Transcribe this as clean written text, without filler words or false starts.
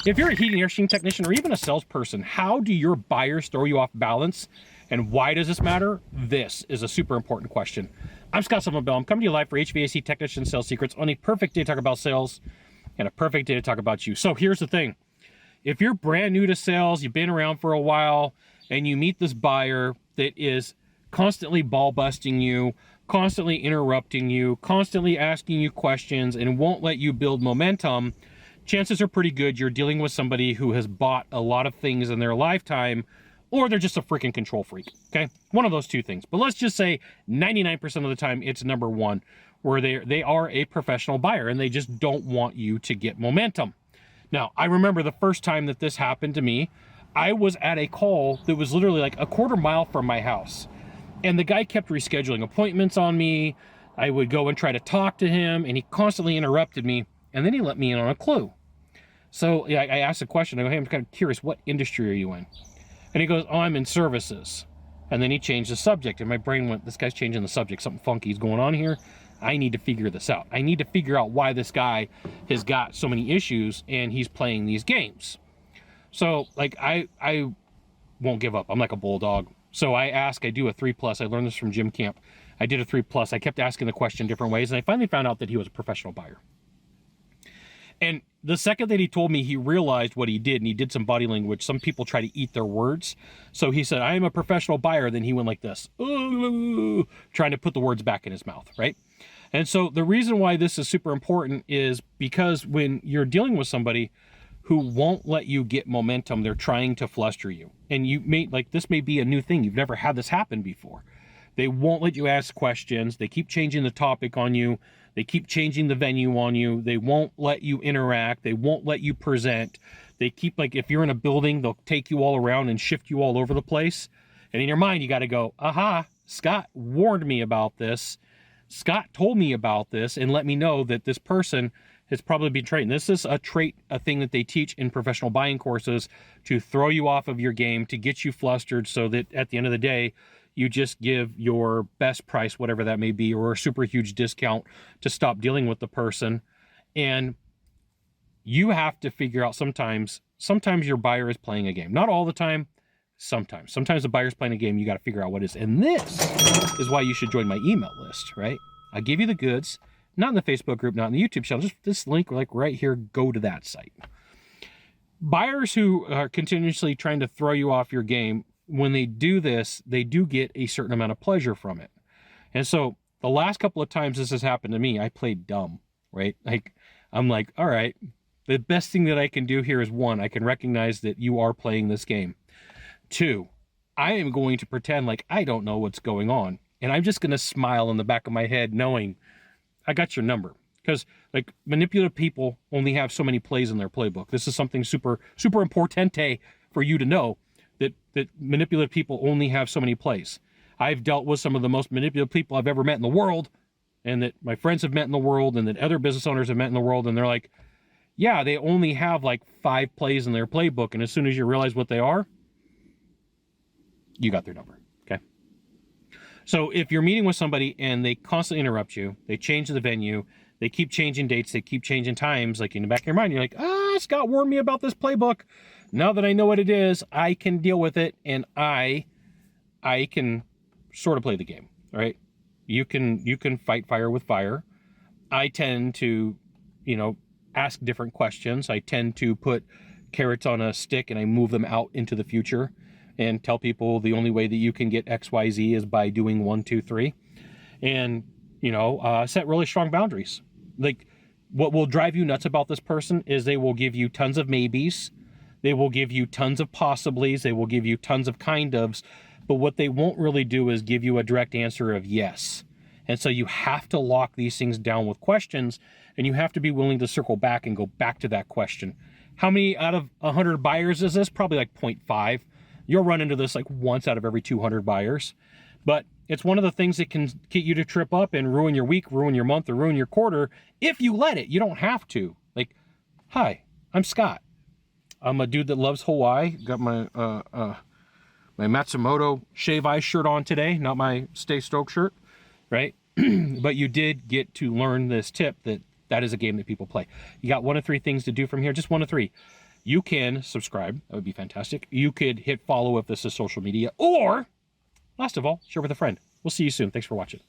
If you're a heating and air conditioning technician or even a salesperson, how do your buyers throw you off balance? And why does this matter? This is a super important question. I'm Scott Sylvan Bell. I'm coming to you live for HVAC Technician Sales Secrets on a perfect day to talk about sales and a perfect day to talk about you. So here's the thing. If you're brand new to sales, you've been around for a while, and you meet this buyer that is constantly ball busting you, constantly interrupting you, constantly asking you questions, and won't let you build momentum, chances are pretty good you're dealing with somebody who has bought a lot of things in their lifetime, or they're just a freaking control freak, okay? One of those two things. But let's just say 99% of the time it's number one, where they are a professional buyer and they just don't want you to get momentum. Now, I remember the first time that this happened to me, I was at a call that was literally like a quarter mile from my house. And the guy kept rescheduling appointments on me. I would go and try to talk to him, and he constantly interrupted me, and then he let me in on a clue. So yeah, I asked a question. I go, hey, I'm kind of curious, what industry are you in? And he goes, oh, I'm in services. And then he changed the subject, and my brain went, this guy's changing the subject. Something funky is going on here. I need to figure this out. I need to figure out why this guy has got so many issues and he's playing these games. So like, I won't give up. I'm like a bulldog. So I do a 3+. I learned this from gym camp. I did a 3+. I kept asking the question different ways, and I finally found out that he was a professional buyer. And the second that he told me, he realized what he did, and he did some body language. Some people try to eat their words. So he said, I am a professional buyer. Then he went like this, ooh, trying to put the words back in his mouth, right? And so the reason why this is super important is because when you're dealing with somebody who won't let you get momentum, they're trying to fluster you. And this may be a new thing. You've never had this happen before. They won't let you ask questions. They keep changing the topic on you. They keep changing the venue on you. They won't let you interact. They won't let you present. They keep, like, if you're in a building, they'll take you all around and shift you all over the place. And in your mind, you got to go, aha, Scott warned me about this. Scott told me about this and let me know that this person has probably been trained. This is a thing that they teach in professional buying courses to throw you off of your game, to get you flustered so that at the end of the day, you just give your best price, whatever that may be, or a super huge discount to stop dealing with the person. And you have to figure out sometimes your buyer is playing a game. Not all the time, sometimes. Sometimes the buyer's playing a game, you got to figure out what it is. And this is why you should join my email list, right? I give you the goods, not in the Facebook group, not in the YouTube channel, just this link like right here, go to that site. Buyers who are continuously trying to throw you off your game, when they do this, they do get a certain amount of pleasure from it. And so the last couple of times this has happened to me, I played dumb, right? Like, I'm like, all right, the best thing that I can do here is, one, I can recognize that you are playing this game. Two, I am going to pretend like I don't know what's going on. And I'm just going to smile in the back of my head knowing I got your number. Because like, manipulative people only have so many plays in their playbook. This is something super, super importante for you to know. That manipulative people only have so many plays. I've dealt with some of the most manipulative people I've ever met in the world, and that my friends have met in the world, and that other business owners have met in the world, and they're like, yeah, they only have like 5 plays in their playbook, and as soon as you realize what they are, you got their number, okay? So if you're meeting with somebody and they constantly interrupt you, they change the venue, they keep changing dates, they keep changing times, like in the back of your mind, you're like, Scott warned me about this playbook. Now that I know what it is, I can deal with it, and I can sort of play the game, right? You can fight fire with fire. I tend to, ask different questions. I tend to put carrots on a stick and I move them out into the future and tell people the only way that you can get XYZ is by doing 1, 2, 3. And, set really strong boundaries. Like, what will drive you nuts about this person is they will give you tons of maybes. They will give you tons of possiblies. They will give you tons of kind ofs. But what they won't really do is give you a direct answer of yes. And so you have to lock these things down with questions, and you have to be willing to circle back and go back to that question. How many out of 100 buyers is this? Probably like 0.5. You'll run into this like once out of every 200 buyers. But it's one of the things that can get you to trip up and ruin your week, ruin your month, or ruin your quarter if you let it. You don't have to. Like, hi, I'm Scott. I'm a dude that loves Hawaii. Got my my Matsumoto Shave Ice shirt on today, not my Stay Stoked shirt, right? But you did get to learn this tip that is a game that people play. You got 1 of 3 things to do from here, just 1 of 3. You can subscribe. That would be fantastic. You could hit follow if this is social media, or last of all, share with a friend. We'll see you soon. Thanks for watching.